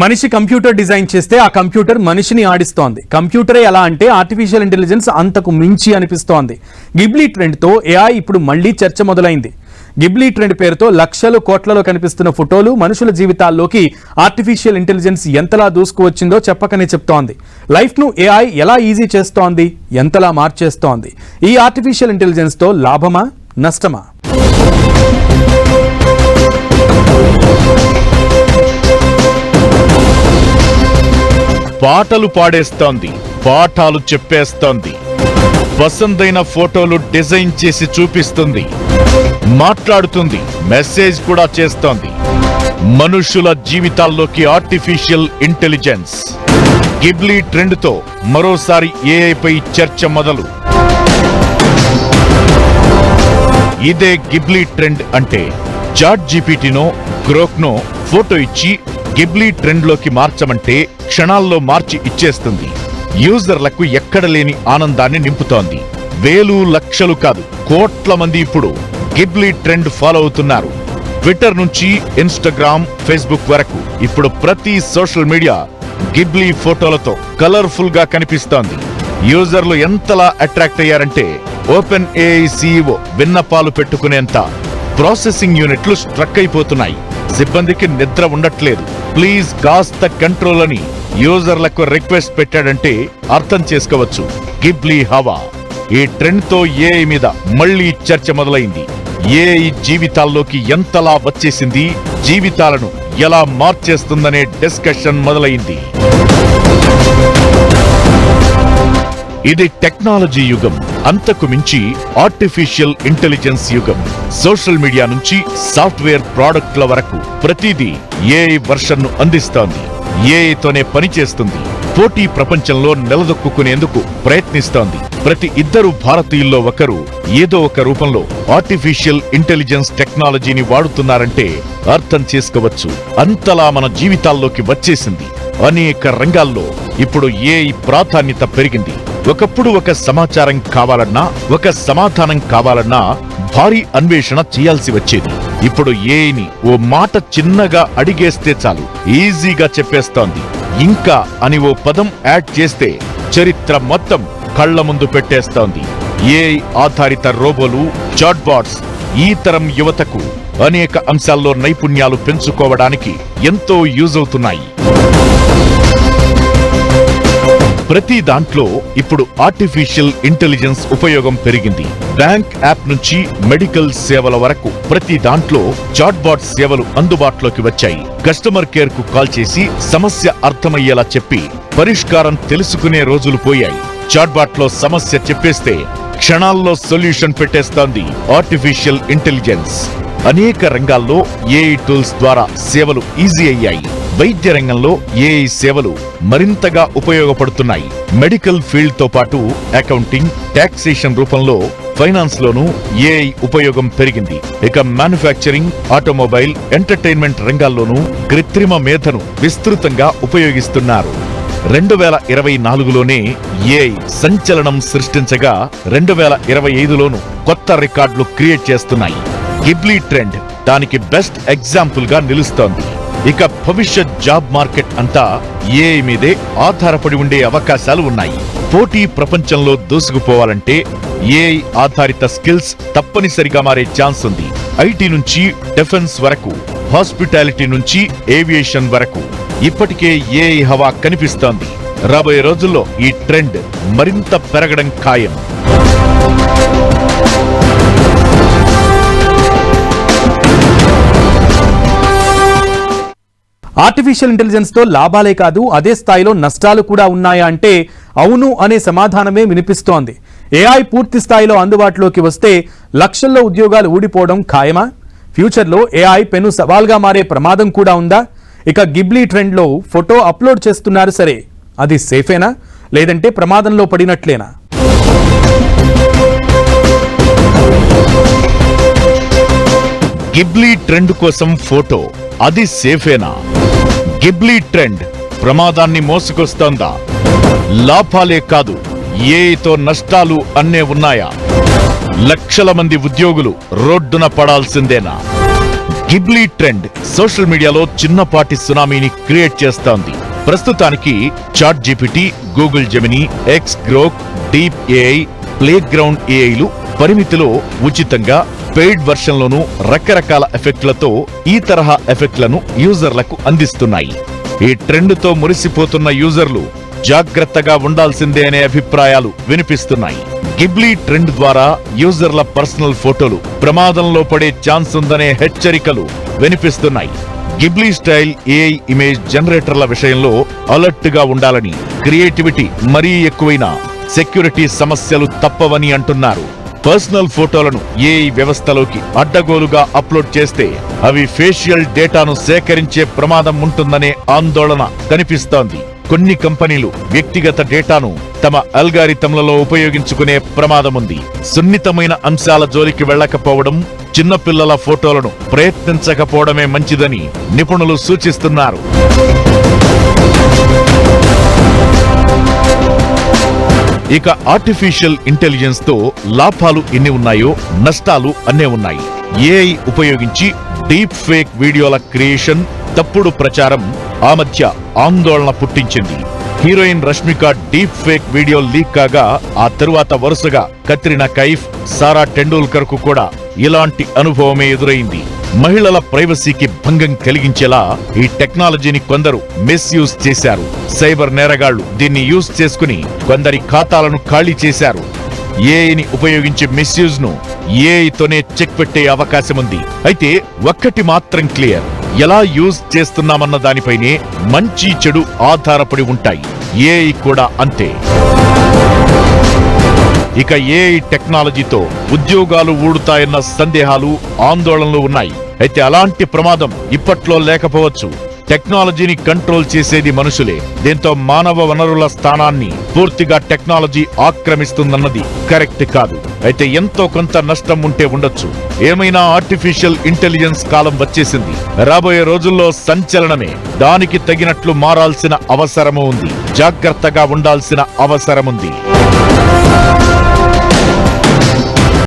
మనిషి computer design చేస్తే ఆ కంప్యూటర్ మనిషిని ఆడిస్తోంది. కంప్యూటరే ఎలా అంటే ఆర్టిఫిషియల్ ఇంటెలిజెన్స్ అంతకు మించి అనిపిస్తోంది. గిబ్లీ ట్రెండ్తో ఏఐ ఇప్పుడు మళ్లీ చర్చ మొదలైంది. గిబ్లీ ట్రెండ్ పేరుతో లక్షలు కోట్లలో కనిపిస్తున్న ఫోటోలు మనుషుల జీవితాల్లోకి ఆర్టిఫిషియల్ ఇంటెలిజెన్స్ ఎంతలా దూసుకువచ్చిందో చెప్పకనే చెప్తోంది. లైఫ్ను ఏఐ ఎలా ఈజీ చేస్తోంది, ఎంతలా మార్చేస్తోంది. ఈ ఆర్టిఫిషియల్ ఇంటెలిజెన్స్తో లాభమా నష్టమా? పాటలు పాడేస్తోంది, పాఠాలు చెప్పేస్తోంది, పసందైన ఫోటోలు డిజైన్ చేసి చూపిస్తుంది, మాట్లాడుతుంది, మెసేజ్ కూడా చేస్తోంది. మనుషుల జీవితాల్లోకి ఆర్టిఫిషియల్ ఇంటెలిజెన్స్. గిబ్లీ ట్రెండ్తో మరోసారి ఏఐపై చర్చ మొదలు. ఇదే గిబ్లీ ట్రెండ్ అంటే చాట్ జీపీటీనో గ్రోక్నో ఫోటో ఇచ్చి గిబ్లీ ట్రెండ్లోకి మార్చమంటే క్షణాల్లో మార్చి ఇచ్చేస్తుంది. యూజర్లకు ఎక్కడలేని ఆనందాన్ని నింపుతోంది. వేలు లక్షలు కాదు, కోట్ల మంది ఇప్పుడు గిబ్లీ ట్రెండ్ ఫాలో అవుతున్నారు. ట్విట్టర్ నుంచి ఇన్స్టాగ్రామ్, ఫేస్బుక్ వరకు ఇప్పుడు ప్రతి సోషల్ మీడియా గిబ్లీ ఫోటోలతో కలర్ఫుల్ గా కనిపిస్తోంది. యూజర్లు ఎంతలా అట్రాక్ట్ అయ్యారంటే ఓపెన్ ఏఐ సీఈఓ విన్నపాలు పెట్టుకునేంత ప్రాసెసింగ్ యూనిట్లు స్ట్రక్ అయిపోతున్నాయి. సిబ్బందికి నిద్ర ఉండట్లేదు. ప్లీజ్ కాస్త కంట్రోల్ అని యూజర్లకు రిక్వెస్ట్ పెట్టాడంటే అర్థం చేసుకోవచ్చు గిబ్లీ హవా. ఈ ట్రెండ్ తో ఏఐ మీద మళ్లీ చర్చ మొదలైంది. ఏఐ జీవితాల్లోకి ఎంతలా వచ్చేసింది, జీవితాలను ఎలా మార్చేస్తుందనే డిస్కషన్ మొదలైంది. ఇది టెక్నాలజీ యుగం, అంతకు మించి ఆర్టిఫిషియల్ ఇంటెలిజెన్స్ యుగం. సోషల్ మీడియా నుంచి సాఫ్ట్వేర్ ప్రోడక్ట్ల వరకు ప్రతిదీ ఏఐ వర్షన్ను అందిస్తోంది. ఏఐతోనే పనిచేస్తుంది. పోటీ ప్రపంచంలో నిలదొక్కునేందుకు ప్రయత్నిస్తోంది. ప్రతి ఇద్దరు భారతీయుల్లో ఒకరు ఏదో ఒక రూపంలో ఆర్టిఫిషియల్ ఇంటెలిజెన్స్ టెక్నాలజీని వాడుతున్నారంటే అర్థం చేసుకోవచ్చు. అంతలా మన జీవితాల్లోకి వచ్చేసింది. అనేక రంగాల్లో ఇప్పుడు ఏఐ ప్రాధాన్యత పెరిగింది. ఒకప్పుడు ఒక సమాచారం కావాలన్నా, ఒక సమాధానం కావాలన్నా భారీ అన్వేషణ చేయాల్సి వచ్చేది. ఇప్పుడు ఏఐని ఓ మాట చిన్నగా అడిగేస్తే చాలు, ఈజీగా చెప్పేస్తోంది. ఇంకా అని ఓ పదం యాడ్ చేస్తే చరిత్ర మొత్తం కళ్ల ముందు పెట్టేస్తోంది. ఏఐ ఆధారిత రోబోలు, చాట్బాట్స్ ఈ తరం యువతకు అనేక అంశాల్లో నైపుణ్యాలు పెంచుకోవడానికి ఎంతో యూజ్ అవుతున్నాయి. ప్రతి దాంట్లో ఇప్పుడు ఆర్టిఫిషియల్ ఇంటెలిజెన్స్ ఉపయోగం పెరిగింది. బ్యాంక్ యాప్ నుంచి మెడికల్ సేవల వరకు ప్రతి దాంట్లో చాట్బాట్ సేవలు అందుబాటులోకి వచ్చాయి. కస్టమర్ కేర్ కు కాల్ చేసి సమస్య అర్థమయ్యేలా చెప్పి పరిష్కారం తెలుసుకునే రోజులు పోయాయి. చాట్బాట్ లో సమస్య చెప్పేస్తే క్షణాల్లో సొల్యూషన్ పెట్టేస్తోంది ఆర్టిఫిషియల్ ఇంటెలిజెన్స్. అనేక రంగాల్లో ఏఐ టూల్స్ ద్వారా సేవలు ఈజీ అయ్యాయి. వైద్య రంగంలో ఏఐ సేవలు మరింతగా ఉపయోగపడుతున్నాయి. మెడికల్ ఫీల్డ్ తో పాటు అకౌంటింగ్, టాక్సేషన్ రూపంలో ఫైనాన్స్ లోనూ ఏఐ ఉపయోగం పెరిగింది. ఇక మ్యానుఫ్యాక్చరింగ్, ఆటోమొబైల్, ఎంటర్టైన్మెంట్ రంగాల్లోనూ కృత్రిమ మేధను విస్తృతంగా ఉపయోగిస్తున్నారు. 2024లోనే ఏఐ సంచలనం సృష్టించగా 2025లోనూ కొత్త రికార్డులు క్రియేట్ చేస్తున్నాయి. గిబ్లీ ట్రెండ్ దానికి బెస్ట్ ఎగ్జాంపుల్ గా నిలుస్తోంది. ఇక భవిష్యత్ జాబ్ మార్కెట్ అంతా ఏఐ మీదే ఆధారపడి ఉండే అవకాశాలు ఉన్నాయి. పోటీ ప్రపంచంలో దూసుకుపోవాలంటే ఏఐ ఆధారిత స్కిల్స్ తప్పనిసరిగా మారే ఛాన్స్ ఉంది. ఐటీ నుంచి డిఫెన్స్ వరకు, హాస్పిటాలిటీ నుంచి ఏవియేషన్ వరకు ఇప్పటికే ఏఐ హవా కనిపిస్తోంది. రాబోయే రోజుల్లో ఈ ట్రెండ్ మరింత పెరగడం ఖాయం. ఆర్టిఫిషియల్ ఇంటెలిజెన్స్ తో లాభాలే కాదు, అదే స్థాయిలో నష్టాలు కూడా ఉన్నాయా అంటే అవును అనే సమాధానమే వినిపిస్తోంది. ఏఐ పూర్తి స్థాయిలో అందుబాటులోకి వస్తే లక్షల్లో ఉద్యోగాలు ఊడిపోవడం ఖాయమా? ఫ్యూచర్లో ఏఐ పెను సవాల్గా మారే ప్రమాదం కూడా ఉందా? ఇక గిబ్లీ ట్రెండ్లో ఫోటో అప్లోడ్ చేస్తున్నారు సరే, అది సేఫేనా లేదంటే ప్రమాదంలో పడినట్లేనా? గిబ్లీ ట్రెండ్ కోసం ఫోటో, అది సేఫేనా? గిబ్లీ ట్రెండ్ ప్రమాదాన్ని మోసుకొస్తోందా? లాభాలే కాదు, ఏఐతో నష్టాలు అన్నే ఉన్నాయా? లక్షల మంది ఉద్యోగులు రోడ్డున పడాల్సిందేనా? గిబ్లీ ట్రెండ్ సోషల్ మీడియాలో చిన్నపాటి సునామీని క్రియేట్ చేస్తోంది. ప్రస్తుతానికి chat GPT, Google Gemini, X Grok, deep AI, playground ఏఐలు పరిమితిలో ఉచితంగా పెయిడ్ వర్షన్లోనూ రకరకాల ఎఫెక్ట్లతో ఈ తరహా ఎఫెక్ట్లను యూజర్లకు అందిస్తున్నాయి. ఈ ట్రెండ్తో మురిసిపోతున్న యూజర్లు జాగ్రత్తగా ఉండాల్సిందే అనే అభిప్రాయాలు వినిపిస్తున్నాయి. గిబ్లీ ట్రెండ్ ద్వారా యూజర్ల పర్సనల్ ఫోటోలు ప్రమాదంలో పడే ఛాన్స్ ఉందనే హెచ్చరికలు వినిపిస్తున్నాయి. గిబ్లీ స్టైల్ ఏఐ ఇమేజ్ జనరేటర్ల విషయంలో అలర్ట్ గా ఉండాలని, క్రియేటివిటీ మరీ ఎక్కువైనా సెక్యూరిటీ సమస్యలు తప్పవని అంటున్నారు. పర్సనల్ ఫోటోలను ఏఐ వ్యవస్థలోకి అడ్డగోలుగా అప్లోడ్ చేస్తే అవి ఫేషియల్ డేటాను సేకరించే ప్రమాదం ఉంటుందనే ఆందోళన కనిపిస్తోంది. కొన్ని కంపెనీలు వ్యక్తిగత డేటాను తమ అల్గారిథంలలో ఉపయోగించుకునే ప్రమాదముంది. సున్నితమైన అంశాల జోలికి వెళ్లకపోవడం, చిన్నపిల్లల ఫోటోలను ప్రయత్నించకపోవడమే మంచిదని నిపుణులు సూచిస్తున్నారు. ఇక ఆర్టిఫిషియల్ ఇంటెలిజెన్స్ తో లాభాలు ఎన్ని ఉన్నాయో నష్టాలు అన్నే ఉన్నాయి. ఏఐ ఉపయోగించి డీప్ ఫేక్ వీడియోల క్రియేషన్, తప్పుడు ప్రచారం ఆ మధ్య ఆందోళన పుట్టించింది. Heroine Rashmika deep fake video leak కాగా ఆ తరువాత వరుసగా కత్రినా కైఫ్, సారా టెండూల్కర్ కు కూడా ఇలాంటి అనుభవమే ఎదురైంది. మహిళల ప్రైవసీకి భంగం కలిగించేలా ఈ టెక్నాలజీని కొందరు మిస్యూజ్ చేశారు. సైబర్ నేరగాళ్లు దీన్ని యూజ్ చేసుకుని కొందరి ఖాతాలను ఖాళీ చేశారు. ఏఐని ఉపయోగించే మిస్యూజ్ ను ఏఐతోనే చెక్ పెట్టే అవకాశముంది. అయితే ఒక్కటి మాత్రం క్లియర్, ఎలా యూజ్ చేస్తున్నామన్న దానిపైనే మంచి చెడు ఆధారపడి ఉంటాయి. ఏఐ కూడా అంతే. ఇక ఏఐ టెక్నాలజీతో ఉద్యోగాలు ఊడుతాయన్న సందేహాలు, ఆందోళనలు ఉన్నాయి. అయితే అలాంటి ప్రమాదం ఇప్పట్లో లేకపోవచ్చు. టెక్నాలజీని కంట్రోల్ చేసేది మనుషులే. దీంతో మానవ వనరుల స్థానాన్ని పూర్తిగా టెక్నాలజీ ఆక్రమిస్తుందన్నది కరెక్ట్ కాదు. అయితే ఎంతో కొంత నష్టం ఉంటే ఉండొచ్చు. ఏమైనా ఆర్టిఫిషియల్ ఇంటెలిజెన్స్ కాలం వచ్చేసింది. రాబోయే రోజుల్లో సంచలనమే. దానికి తగినట్లు మారాల్సిన అవసరము ఉంది. జాగ్రత్తగా ఉండాల్సిన అవసరముంది.